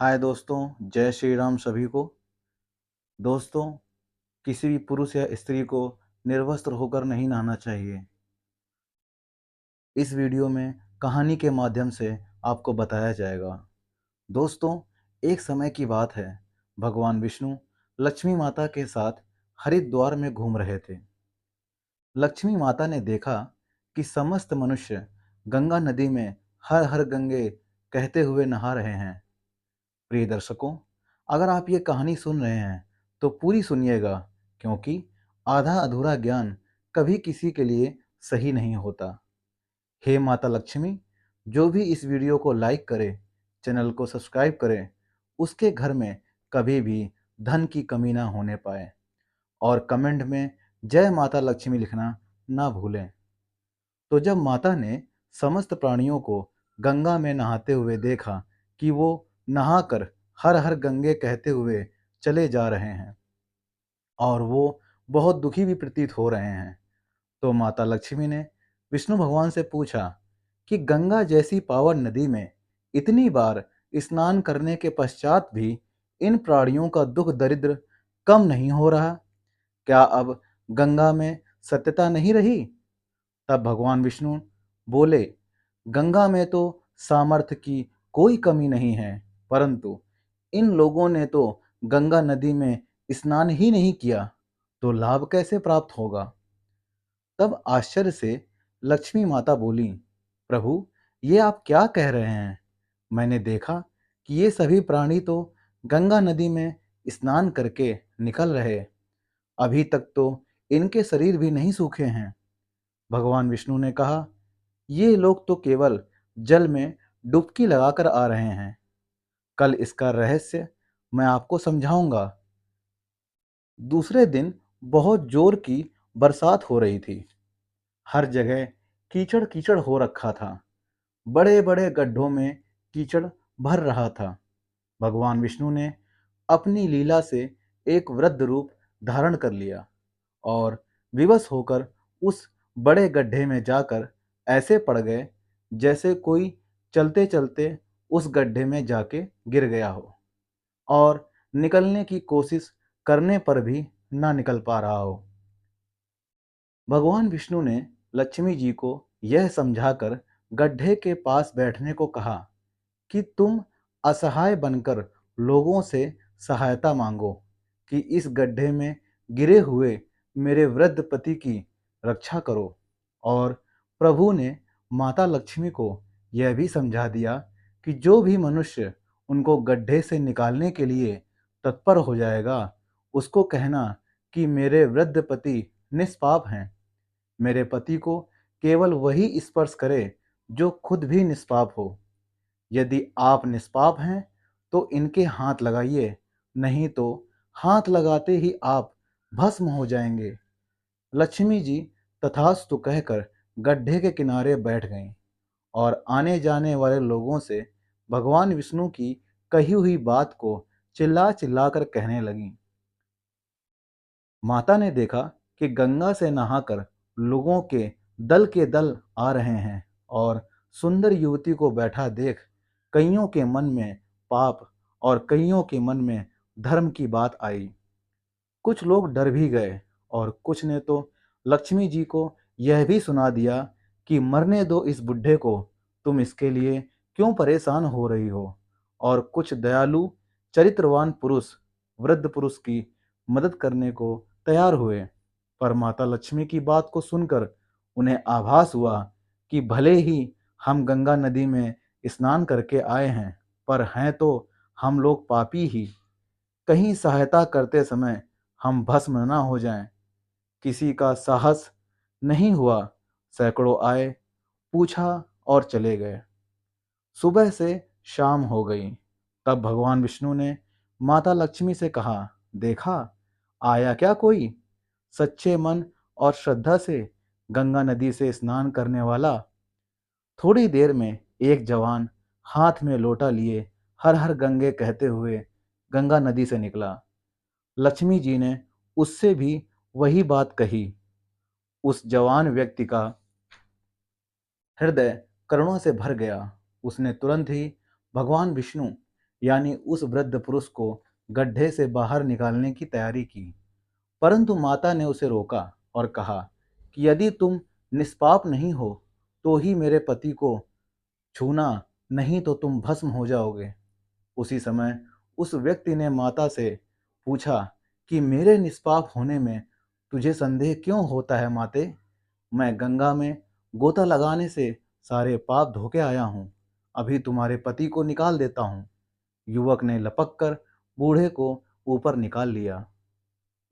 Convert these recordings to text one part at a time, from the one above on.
हाय दोस्तों, जय श्री राम सभी को। दोस्तों, किसी भी पुरुष या स्त्री को निर्वस्त्र होकर नहीं नहाना चाहिए। इस वीडियो में कहानी के माध्यम से आपको बताया जाएगा। दोस्तों, एक समय की बात है, भगवान विष्णु लक्ष्मी माता के साथ हरिद्वार में घूम रहे थे। लक्ष्मी माता ने देखा कि समस्त मनुष्य गंगा नदी में हर हर गंगे कहते हुए नहा रहे हैं। प्रिय दर्शकों, अगर आप ये कहानी सुन रहे हैं तो पूरी सुनिएगा, क्योंकि आधा अधूरा ज्ञान कभी किसी के लिए सही नहीं होता। हे माता लक्ष्मी, जो भी इस वीडियो को लाइक करे, चैनल को सब्सक्राइब करे, उसके घर में कभी भी धन की कमी ना होने पाए। और कमेंट में जय माता लक्ष्मी लिखना ना भूलें। तो जब माता ने समस्त प्राणियों को गंगा में नहाते हुए देखा कि वो नहाकर हर हर गंगे कहते हुए चले जा रहे हैं और वो बहुत दुखी भी प्रतीत हो रहे हैं, तो माता लक्ष्मी ने विष्णु भगवान से पूछा कि गंगा जैसी पावन नदी में इतनी बार स्नान करने के पश्चात भी इन प्राणियों का दुख दरिद्र कम नहीं हो रहा। क्या अब गंगा में सत्यता नहीं रही? तब भगवान विष्णु बोले, गंगा में तो सामर्थ्य की कोई कमी नहीं है, परंतु इन लोगों ने तो गंगा नदी में स्नान ही नहीं किया, तो लाभ कैसे प्राप्त होगा? तब आश्चर्य से लक्ष्मी माता बोली, प्रभु, ये आप क्या कह रहे हैं? मैंने देखा कि ये सभी प्राणी तो गंगा नदी में स्नान करके निकल रहे, अभी तक तो इनके शरीर भी नहीं सूखे हैं। भगवान विष्णु ने कहा, ये लोग तो केवल जल में डुबकी लगाकर आ रहे हैं। कल इसका रहस्य मैं आपको समझाऊंगा। दूसरे दिन बहुत जोर की बरसात हो रही थी। हर जगह कीचड़ कीचड़ हो रखा था। बड़े बड़े गड्ढों में कीचड़ भर रहा था। भगवान विष्णु ने अपनी लीला से एक वृद्ध रूप धारण कर लिया और विवश होकर उस बड़े गड्ढे में जाकर ऐसे पड़ गए जैसे कोई चलते चलते उस गड्ढे में जाके गिर गया हो और निकलने की कोशिश करने पर भी ना निकल पा रहा हो। भगवान विष्णु ने लक्ष्मी जी को यह समझाकर गड्ढे के पास बैठने को कहा कि तुम असहाय बनकर लोगों से सहायता मांगो कि इस गड्ढे में गिरे हुए मेरे वृद्ध पति की रक्षा करो। और प्रभु ने माता लक्ष्मी को यह भी समझा दिया कि जो भी मनुष्य उनको गड्ढे से निकालने के लिए तत्पर हो जाएगा, उसको कहना कि मेरे वृद्ध पति निष्पाप हैं। मेरे पति को केवल वही स्पर्श करे जो खुद भी निष्पाप हो। यदि आप निष्पाप हैं तो इनके हाथ लगाइए, नहीं तो हाथ लगाते ही आप भस्म हो जाएंगे। लक्ष्मी जी तथास्तु कहकर गड्ढे के किनारे बैठ गईं और आने जाने वाले लोगों से भगवान विष्णु की कही हुई बात को चिल्ला चिल्ला कर कहने लगीं। माता ने देखा कि गंगा से नहाकर लोगों के दल आ रहे हैं और सुंदर युवती को बैठा देख कईयों के मन में पाप और कईयों के मन में धर्म की बात आई। कुछ लोग डर भी गए और कुछ ने तो लक्ष्मी जी को यह भी सुना दिया कि मरने दो इस बुढ़े को, तुम इसके लिए क्यों परेशान हो रही हो। और कुछ दयालु चरित्रवान पुरुष वृद्ध पुरुष की मदद करने को तैयार हुए। पर माता लक्ष्मी की बात को सुनकर उन्हें आभास हुआ कि भले ही हम गंगा नदी में स्नान करके आए हैं, पर हैं तो हम लोग पापी ही। कहीं सहायता करते समय हम भस्म न हो जाएं। किसी का साहस नहीं हुआ। सैकड़ों आए, पूछा और चले गए। सुबह से शाम हो गई। तब भगवान विष्णु ने माता लक्ष्मी से कहा, देखा, आया क्या कोई सच्चे मन और श्रद्धा से गंगा नदी से स्नान करने वाला? थोड़ी देर में एक जवान हाथ में लोटा लिए हर हर गंगे कहते हुए गंगा नदी से निकला। लक्ष्मी जी ने उससे भी वही बात कही। उस जवान व्यक्ति का हृदय करुणा से भर गया। उसने तुरंत ही भगवान विष्णु यानी उस वृद्ध पुरुष को गड्ढे से बाहर निकालने की तैयारी की। परंतु माता ने उसे रोका और कहा कि यदि तुम निष्पाप नहीं हो तो ही मेरे पति को छूना, नहीं तो तुम भस्म हो जाओगे। उसी समय उस व्यक्ति ने माता से पूछा कि मेरे निष्पाप होने में तुझे संदेह क्यों होता है माते? मैं गंगा में गोता लगाने से सारे पाप धो के आया हूँ। अभी तुम्हारे पति को निकाल देता हूँ। युवक ने लपक कर बूढ़े को ऊपर निकाल लिया।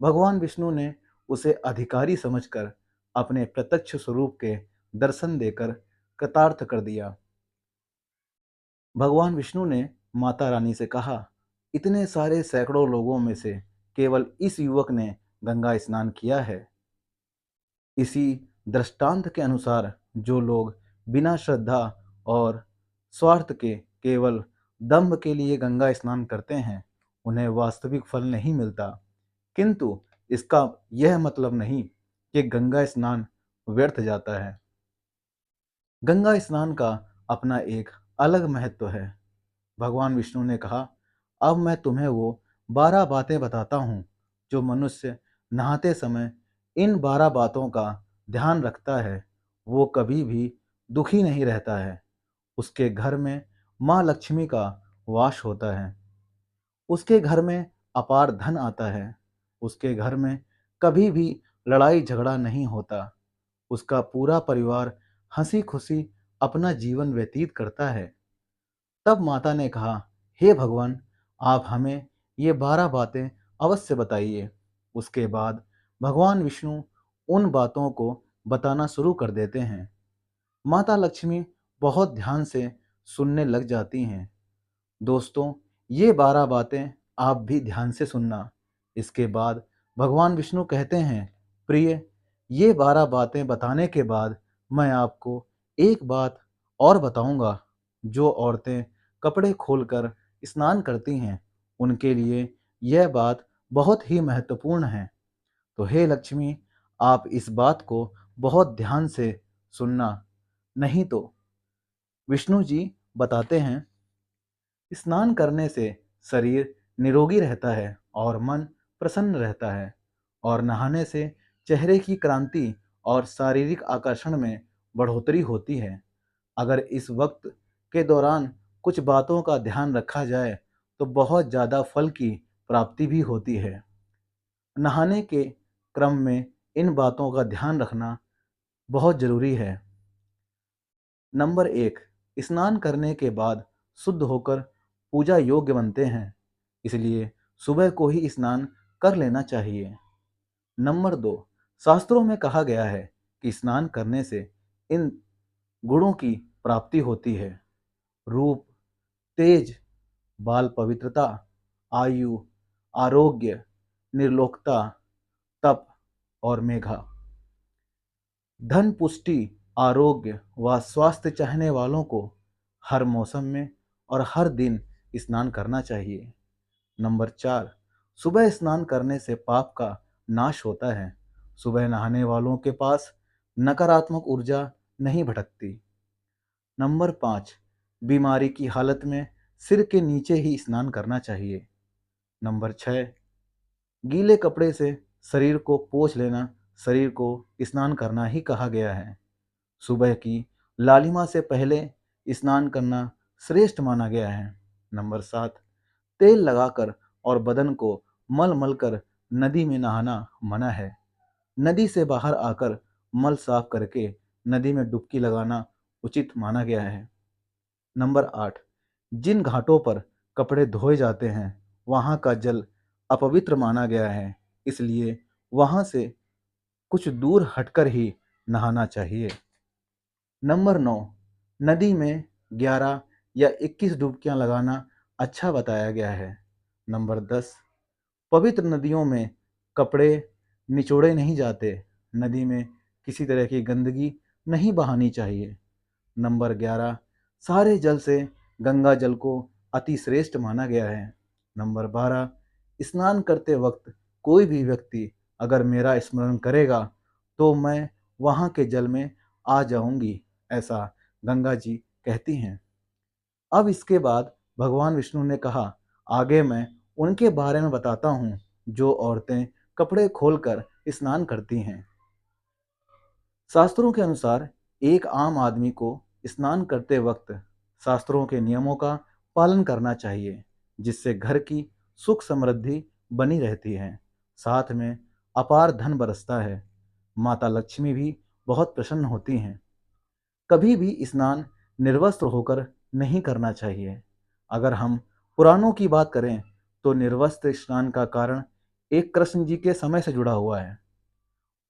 भगवान विष्णु ने उसे अधिकारी समझकर अपने प्रत्यक्ष स्वरूप के दर्शन देकर कृतार्थ कर दिया। भगवान विष्णु ने माता रानी से कहा, इतने सारे सैकड़ों लोगों में से केवल इस युवक ने गंगा स्नान किया है। इसी दृष्टांत के अनुसार जो लोग बिना श्रद्धा और स्वार्थ के केवल दंभ के लिए गंगा स्नान करते हैं, उन्हें वास्तविक फल नहीं मिलता। किंतु इसका यह मतलब नहीं कि गंगा स्नान व्यर्थ जाता है। गंगा स्नान का अपना एक अलग महत्व है। भगवान विष्णु ने कहा, अब मैं तुम्हें वो 12 बातें बताता हूँ जो मनुष्य नहाते समय इन 12 बातों का ध्यान रखता है, वो कभी भी दुखी नहीं रहता है। उसके घर में माँ लक्ष्मी का वास होता है। उसके घर में अपार धन आता है। उसके घर में कभी भी लड़ाई झगड़ा नहीं होता। उसका पूरा परिवार हंसी खुशी अपना जीवन व्यतीत करता है। तब माता ने कहा, हे भगवान, आप हमें ये 12 बातें अवश्य बताइए। उसके बाद भगवान विष्णु उन बातों को बताना शुरू कर देते हैं। माता लक्ष्मी बहुत ध्यान से सुनने लग जाती हैं। दोस्तों, ये 12 बातें आप भी ध्यान से सुनना। इसके बाद भगवान विष्णु कहते हैं, प्रिय, ये 12 बातें बताने के बाद मैं आपको एक बात और बताऊंगा। जो औरतें कपड़े खोलकर स्नान करती हैं, उनके लिए यह बात बहुत ही महत्वपूर्ण है। तो हे लक्ष्मी, आप इस बात को बहुत ध्यान से सुनना, नहीं तो विष्णु जी बताते हैं, स्नान करने से शरीर निरोगी रहता है और मन प्रसन्न रहता है, और नहाने से चेहरे की क्रांति और शारीरिक आकर्षण में बढ़ोतरी होती है। अगर इस वक्त के दौरान कुछ बातों का ध्यान रखा जाए तो बहुत ज़्यादा फल की प्राप्ति भी होती है। नहाने के क्रम में इन बातों का ध्यान रखना बहुत ज़रूरी है। नंबर 1, स्नान करने के बाद शुद्ध होकर पूजा योग्य बनते हैं, इसलिए सुबह को ही स्नान कर लेना चाहिए। नंबर 2, शास्त्रों में कहा गया है कि स्नान करने से इन गुणों की प्राप्ति होती है: रूप, तेज, बाल पवित्रता, आयु, आरोग्य, निर्लोकता, तप और मेघा। धन, पुष्टि, आरोग्य व स्वास्थ्य चाहने वालों को हर मौसम में और हर दिन स्नान करना चाहिए। नंबर 4, सुबह स्नान करने से पाप का नाश होता है। सुबह नहाने वालों के पास नकारात्मक ऊर्जा नहीं भटकती। नंबर 5, बीमारी की हालत में सिर के नीचे ही स्नान करना चाहिए। नंबर 6, गीले कपड़े से शरीर को पोंछ लेना शरीर को स्नान करना ही कहा गया है। सुबह की लालिमा से पहले स्नान करना श्रेष्ठ माना गया है। नंबर 7, तेल लगाकर और बदन को मल मल कर नदी में नहाना मना है। नदी से बाहर आकर मल साफ करके नदी में डुबकी लगाना उचित माना गया है। नंबर 8, जिन घाटों पर कपड़े धोए जाते हैं वहाँ का जल अपवित्र माना गया है, इसलिए वहाँ से कुछ दूर हटकर ही नहाना चाहिए। नंबर 9, नदी में 11 या 21 डुबकियां लगाना अच्छा बताया गया है। नंबर 10, पवित्र नदियों में कपड़े निचोड़े नहीं जाते। नदी में किसी तरह की गंदगी नहीं बहानी चाहिए। नंबर 11, सारे जल से गंगा जल को अति श्रेष्ठ माना गया है। नंबर 12, स्नान करते वक्त कोई भी व्यक्ति अगर मेरा स्मरण करेगा तो मैं वहाँ के जल में आ जाऊंगी, ऐसा गंगा जी कहती हैं। अब इसके बाद भगवान विष्णु ने कहा, आगे मैं उनके बारे में बताता हूँ जो औरतें कपड़े खोलकर स्नान करती हैं। शास्त्रों के अनुसार एक आम आदमी को स्नान करते वक्त शास्त्रों के नियमों का पालन करना चाहिए, जिससे घर की सुख समृद्धि बनी रहती है। साथ में अपार धन बरसता है। माता लक्ष्मी भी बहुत प्रसन्न होती हैं। कभी भी स्नान निर्वस्त्र होकर नहीं करना चाहिए। अगर हम पुराणों की बात करें तो निर्वस्त्र स्नान का कारण एक कृष्ण जी के समय से जुड़ा हुआ है।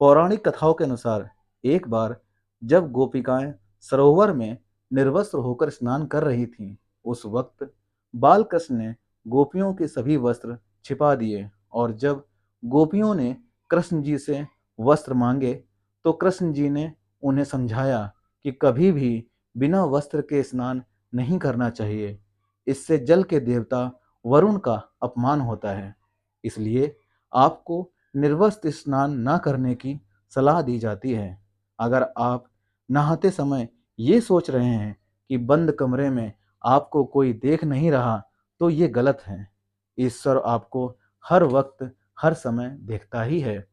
पौराणिक कथाओं के अनुसार एक बार जब गोपिकाएं सरोवर में निर्वस्त्र होकर स्नान कर रही थीं, उस वक्त बाल कृष्ण ने गोपियों के सभी वस्त्र छिपा दिए और जब गोपियों ने कृष्ण जी से वस्त्र मांगे तो कृष्ण जी ने उन्हें समझाया कि कभी भी बिना वस्त्र के स्नान नहीं करना चाहिए। इससे जल के देवता वरुण का अपमान होता है। इसलिए आपको निर्वस्त्र स्नान न करने की सलाह दी जाती है। अगर आप नहाते समय ये सोच रहे हैं कि बंद कमरे में आपको कोई देख नहीं रहा, तो ये गलत है। ईश्वर आपको हर वक्त हर समय देखता ही है।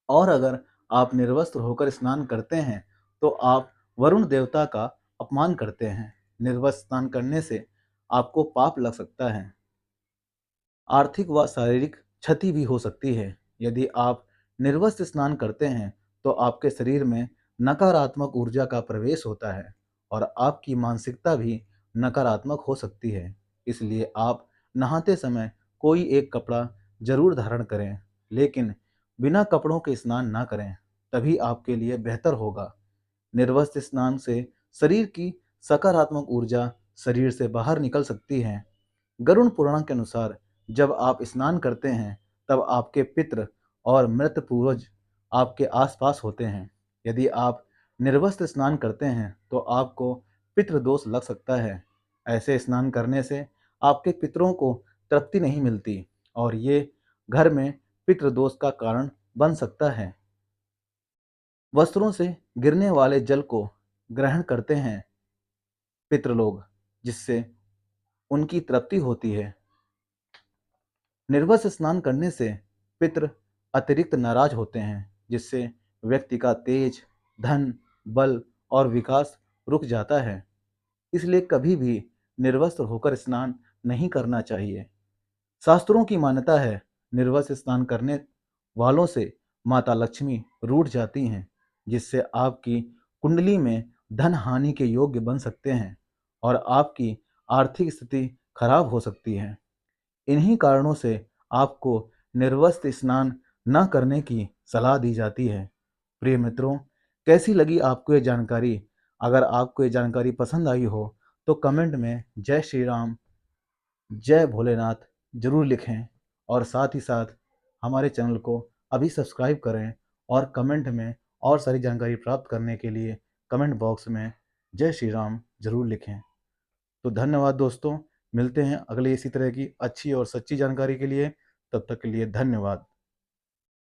और अगर आप निर्वस्त्र होकर स्नान करते हैं तो आप वरुण देवता का अपमान करते हैं। निर्वस्त्र स्नान करने से आपको पाप लग सकता है। आर्थिक व शारीरिक क्षति भी हो सकती है। यदि आप निर्वस्त्र स्नान करते हैं तो आपके शरीर में नकारात्मक ऊर्जा का प्रवेश होता है और आपकी मानसिकता भी नकारात्मक हो सकती है। इसलिए आप नहाते समय कोई एक कपड़ा जरूर धारण करें, लेकिन बिना कपड़ों के स्नान ना करें, तभी आपके लिए बेहतर होगा। निर्वस्त्र स्नान से शरीर की सकारात्मक ऊर्जा शरीर से बाहर निकल सकती है। गरुड़ पुराण के अनुसार जब आप स्नान करते हैं तब आपके पितृ और मृत पूर्वज आपके आसपास होते हैं। यदि आप निर्वस्त्र स्नान करते हैं तो आपको पितृदोष लग सकता है। ऐसे स्नान करने से आपके पितरों को तृप्ति नहीं मिलती और ये घर में पितृदोष का कारण बन सकता है। वस्त्रों से गिरने वाले जल को ग्रहण करते हैं पितृलोग, जिससे उनकी तृप्ति होती है। निर्वस्त्र स्नान करने से पितृ अतिरिक्त नाराज होते हैं, जिससे व्यक्ति का तेज, धन, बल और विकास रुक जाता है। इसलिए कभी भी निर्वस्त्र होकर स्नान नहीं करना चाहिए। शास्त्रों की मान्यता है निर्वस्त्र स्नान करने वालों से माता लक्ष्मी रूठ जाती हैं, जिससे आपकी कुंडली में धन हानि के योग्य बन सकते हैं और आपकी आर्थिक स्थिति खराब हो सकती है। इन्हीं कारणों से आपको निर्वस्त्र स्नान न करने की सलाह दी जाती है। प्रिय मित्रों, कैसी लगी आपको ये जानकारी? अगर आपको ये जानकारी पसंद आई हो तो कमेंट में जय श्री राम, जय भोलेनाथ जरूर लिखें और साथ ही साथ हमारे चैनल को अभी सब्सक्राइब करें और कमेंट में और सारी जानकारी प्राप्त करने के लिए कमेंट बॉक्स में जय श्री राम जरूर लिखें। तो धन्यवाद दोस्तों, मिलते हैं अगले इसी तरह की अच्छी और सच्ची जानकारी के लिए। तब तक के लिए धन्यवाद।